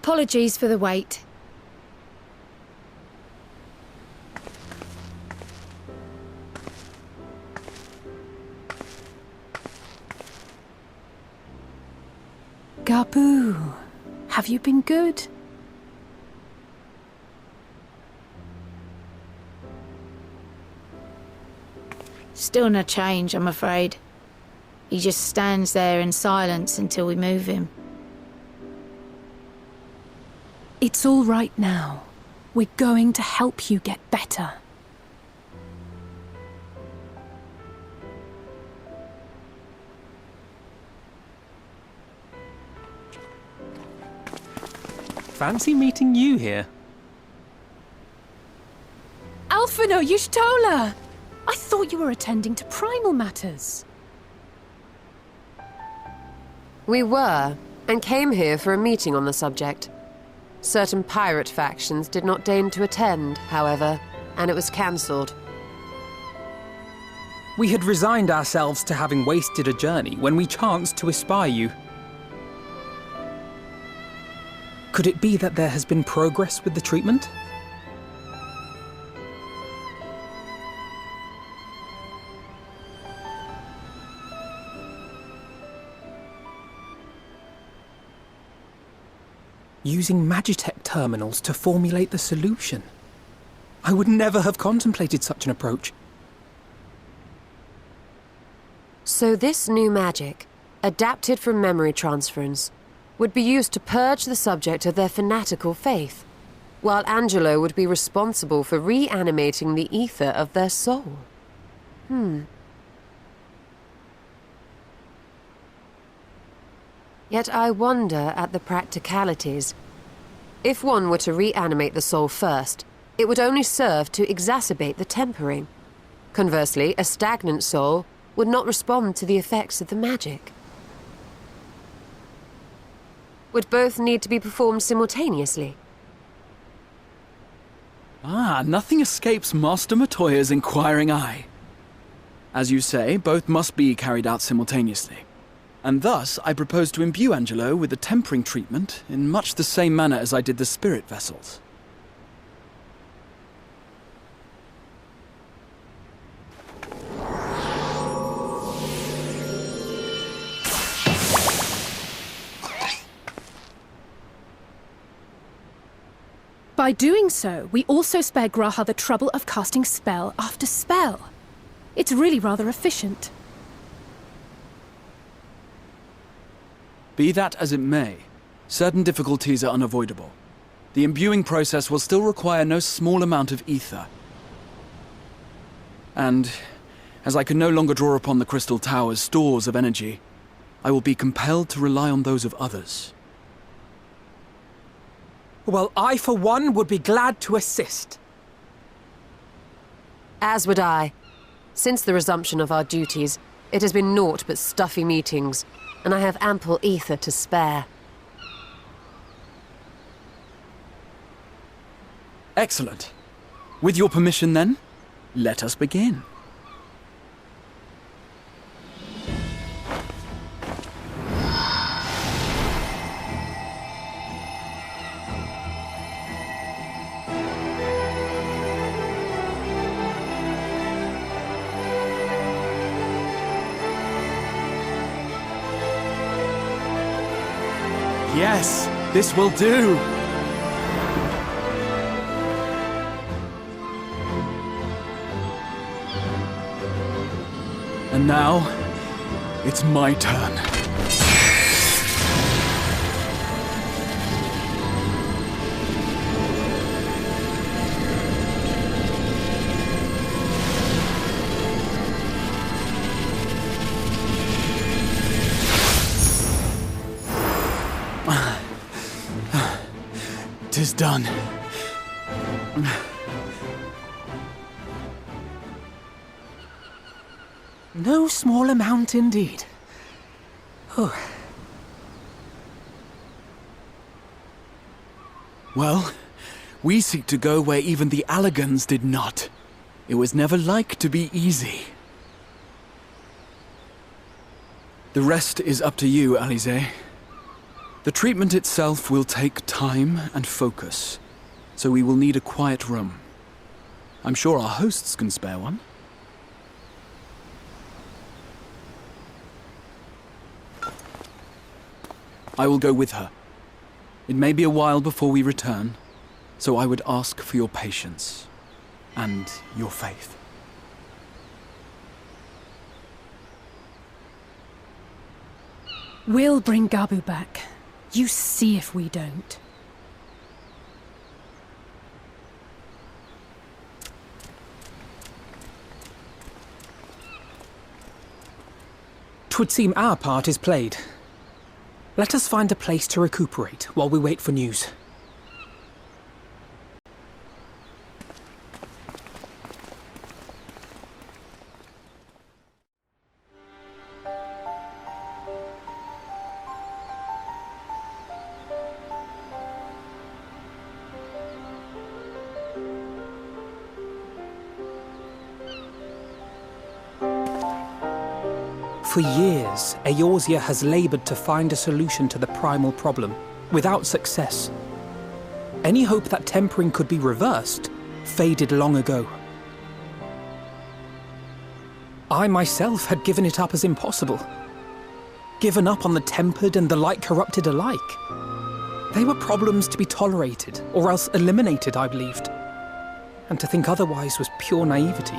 Apologies for the wait. Gabu, have you been good? Still no change, I'm afraid. He just stands there in silence until we move him. It's all right now. We're going to help you get better. Fancy meeting you here. Alphino Yushtola! I thought you were attending to primal matters. We were, and came here for a meeting on the subject. Certain pirate factions did not deign to attend, however, and it was cancelled. We had resigned ourselves to having wasted a journey when we chanced to espy you. Could it be that there has been progress with the treatment? Using Magitech terminals to formulate the solution. I would never have contemplated such an approach. So this new magic, adapted from memory transference, would be used to purge the subject of their fanatical faith, while Angelo would be responsible for reanimating the ether of their soul. Yet I wonder at the practicalities. If one were to reanimate the soul first, it would only serve to exacerbate the tempering. Conversely, a stagnant soul would not respond to the effects of the magic. Would both need to be performed simultaneously? Nothing escapes Master Matoya's inquiring eye. As you say, both must be carried out simultaneously. And thus, I propose to imbue Angelo with the tempering treatment in much the same manner as I did the spirit vessels. By doing so, we also spare Graha the trouble of casting spell after spell. It's really rather efficient. Be that as it may, certain difficulties are unavoidable. The imbuing process will still require no small amount of ether. And, as I can no longer draw upon the Crystal Tower's stores of energy, I will be compelled to rely on those of others. Well, I, for one, would be glad to assist. As would I. Since the resumption of our duties, it has been naught but stuffy meetings, and I have ample ether to spare. Excellent. With your permission, then, let us begin. Yes, this will do. And now, it's my turn. Tis done. No small amount indeed. Oh. Well, we seek to go where even the Alligans did not. It was never like to be easy. The rest is up to you, Alisaie. The treatment itself will take time and focus, so we will need a quiet room. I'm sure our hosts can spare one. I will go with her. It may be a while before we return, so I would ask for your patience and your faith. We'll bring Gabu back. You see if we don't. Twould seem our part is played. Let us find a place to recuperate while we wait for news. For years, Eorzea has laboured to find a solution to the primal problem, without success. Any hope that tempering could be reversed faded long ago. I myself had given it up as impossible. Given up on the tempered and the light-corrupted alike. They were problems to be tolerated, or else eliminated, I believed. And to think otherwise was pure naivety.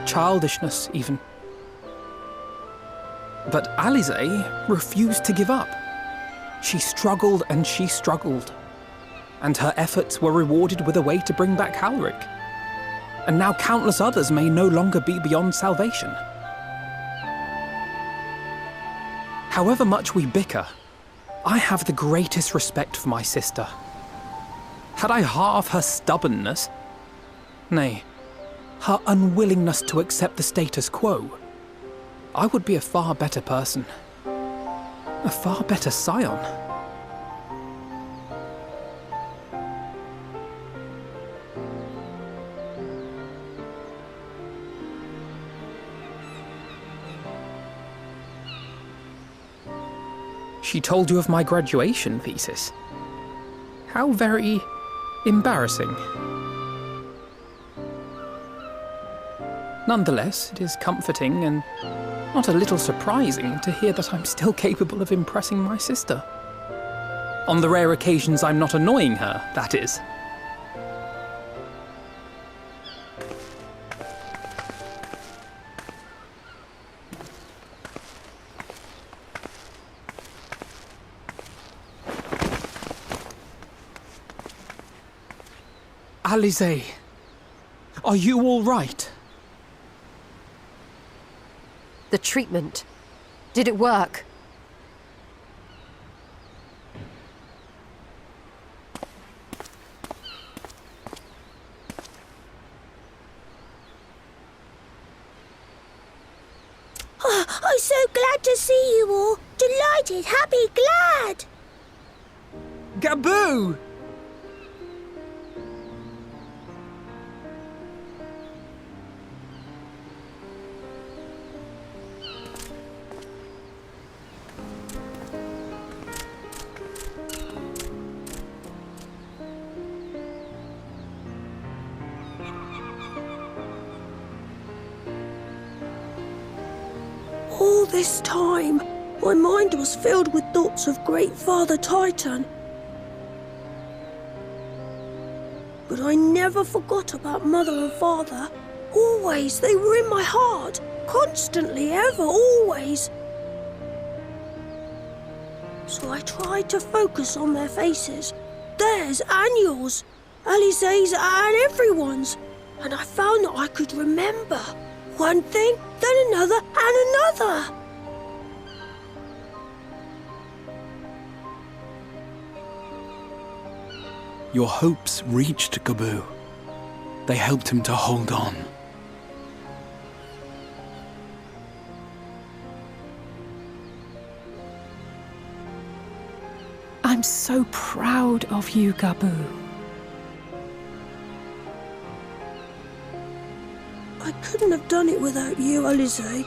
Childishness, even. But Alisaie refused to give up. She struggled and she struggled. And her efforts were rewarded with a way to bring back Halric. And now countless others may no longer be beyond salvation. However much we bicker, I have the greatest respect for my sister. Had I half her stubbornness, nay, her unwillingness to accept the status quo, I would be a far better person. A far better scion. She told you of my graduation thesis. How very embarrassing. Nonetheless, it is comforting and not a little surprising to hear that I'm still capable of impressing my sister. On the rare occasions I'm not annoying her, that is. Alisaie, are you all right? The treatment. Did it work? Oh, I'm so glad to see you all. Delighted, happy, glad. Gabu! All this time, my mind was filled with thoughts of Great Father Titan. But I never forgot about Mother and Father. Always, they were in my heart. Constantly, ever, always. So I tried to focus on their faces. Theirs and yours. Alisaie's and everyone's. And I found that I could remember. One thing, then another, and another. Your hopes reached Gabu. They helped him to hold on. I'm so proud of you, Gabu. I couldn't have done it without you, Alisaie.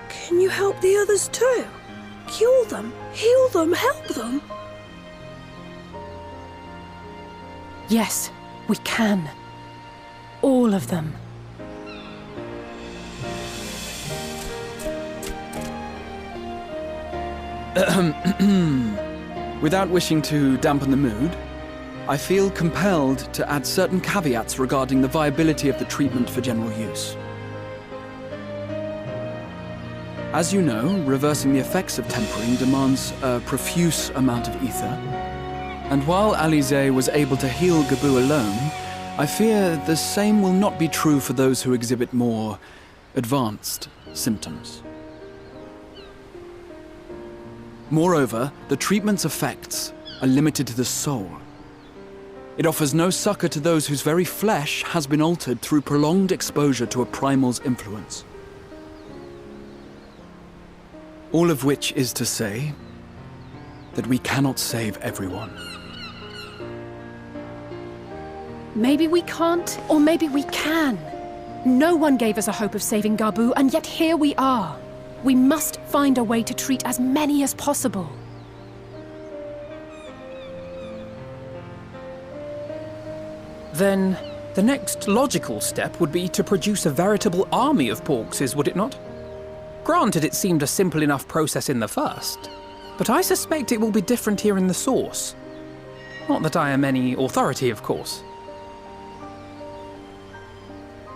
Can you help the others too? Cure them, heal them, help them. Yes, we can. All of them. Without wishing to dampen the mood, I feel compelled to add certain caveats regarding the viability of the treatment for general use. As you know, reversing the effects of tempering demands a profuse amount of ether. And while Alisaie was able to heal Gaboo alone, I fear the same will not be true for those who exhibit more advanced symptoms. Moreover, the treatment's effects are limited to the soul. It offers no succor to those whose very flesh has been altered through prolonged exposure to a primal's influence. All of which is to say that we cannot save everyone. Maybe we can't, or maybe we can. No one gave us a hope of saving Gaboo, and yet here we are. We must find a way to treat as many as possible. Then, the next logical step would be to produce a veritable army of Porkses, would it not? Granted, it seemed a simple enough process in the first, but I suspect it will be different here in the source. Not that I am any authority, of course.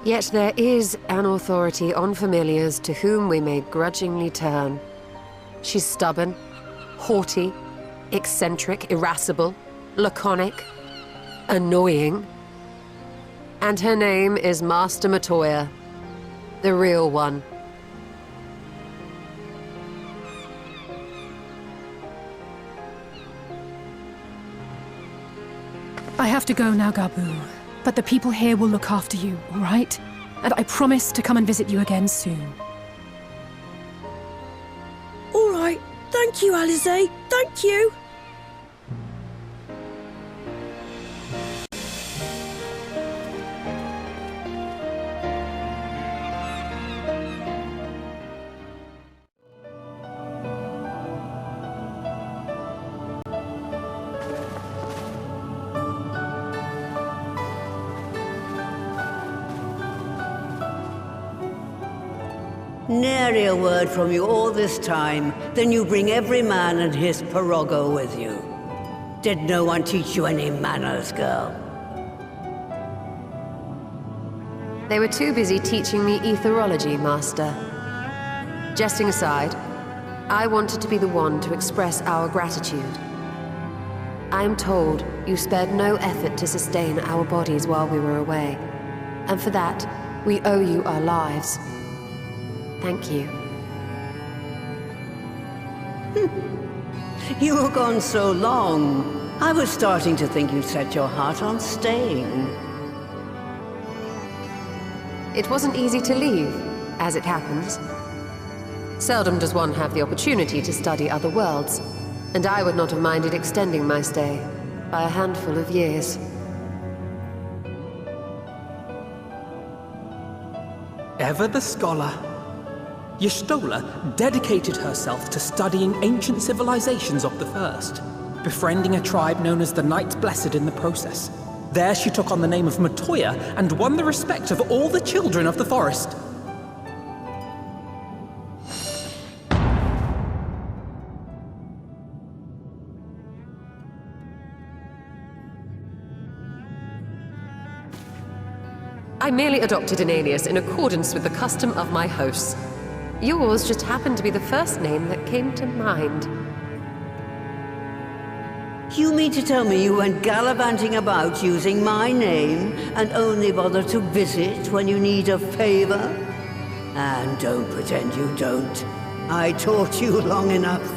Yet there is an authority on familiars to whom we may grudgingly turn. She's stubborn, haughty, eccentric, irascible, laconic, annoying. And her name is Master Matoya, the real one. I have to go now, Gaboo. But the people here will look after you, all right? And I promise to come and visit you again soon. All right. Thank you, Alisaie. Thank you. Nary a word from you all this time, then you bring every man and his pirogo with you. Did no one teach you any manners, girl? They were too busy teaching me etherology, Master. Jesting aside, I wanted to be the one to express our gratitude. I am told you spared no effort to sustain our bodies while we were away, and for that, we owe you our lives. Thank you. You were gone so long. I was starting to think you'd set your heart on staying. It wasn't easy to leave, as it happens. Seldom does one have the opportunity to study other worlds, and I would not have minded extending my stay by a handful of years. Ever the scholar. Y'shtola dedicated herself to studying ancient civilizations of the First, befriending a tribe known as the Knights Blessed in the process. There she took on the name of Matoya and won the respect of all the children of the forest. I merely adopted an alias in accordance with the custom of my hosts. Yours just happened to be the first name that came to mind. You mean to tell me you went gallivanting about using my name and only bother to visit when you need a favor? And don't pretend you don't. I taught you long enough.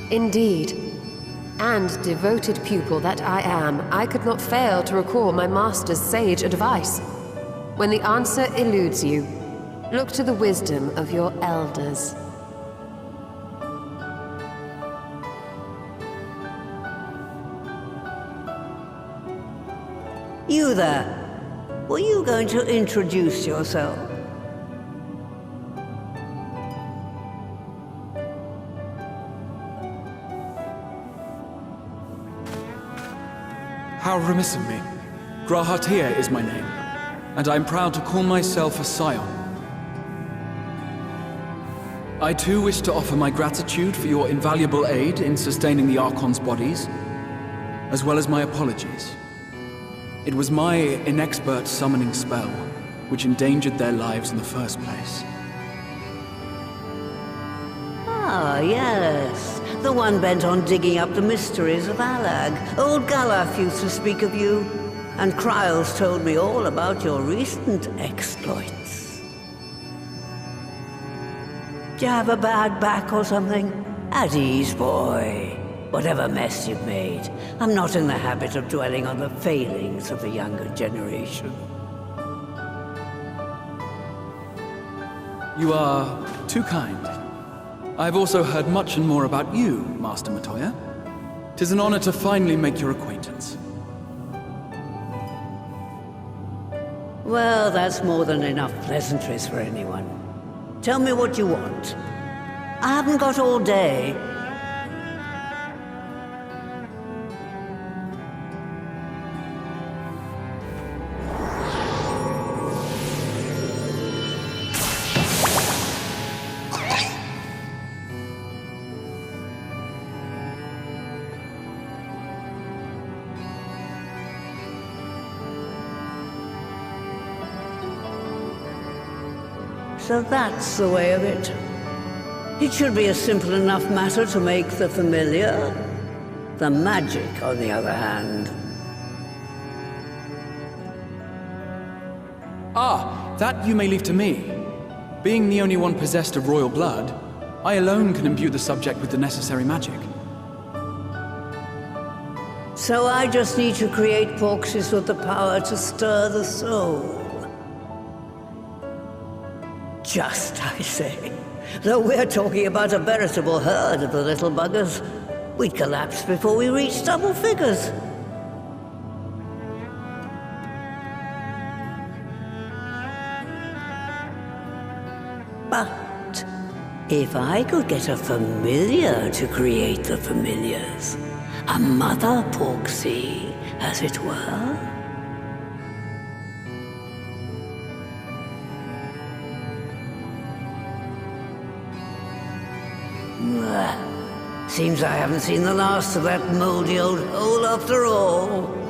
Indeed. And devoted pupil that I am, I could not fail to recall my master's sage advice. When the answer eludes you, look to the wisdom of your elders. You there. were you going to introduce yourself? How remiss of me. Grahatir is my name, and I am proud to call myself a scion. I too wish to offer my gratitude for your invaluable aid in sustaining the Archon's bodies, as well as my apologies. It was my inexpert summoning spell which endangered their lives in the first place. Ah, yes. The one bent on digging up the mysteries of Alag. Old Galaf used to speak of you, and Kryles told me all about your recent exploits. Do you have a bad back or something? At ease, boy. Whatever mess you've made, I'm not in the habit of dwelling on the failings of the younger generation. You are too kind. I've also heard much and more about you, Master Matoya. 'Tis an honor to finally make your acquaintance. Well, that's more than enough pleasantries for anyone. Tell me what you want. I haven't got all day. So that's the way of it. It should be a simple enough matter to make the familiar. The magic, on the other hand. Ah, that you may leave to me. Being the only one possessed of royal blood, I alone can imbue the subject with the necessary magic. So I just need to create proxies with the power to stir the soul. Just, I say. Though we're talking about a veritable herd of the little buggers, we'd collapse before we reached double figures. But if I could get a familiar to create the familiars, a mother proxy, as it were. Seems I haven't seen the last of that moldy old hole after all.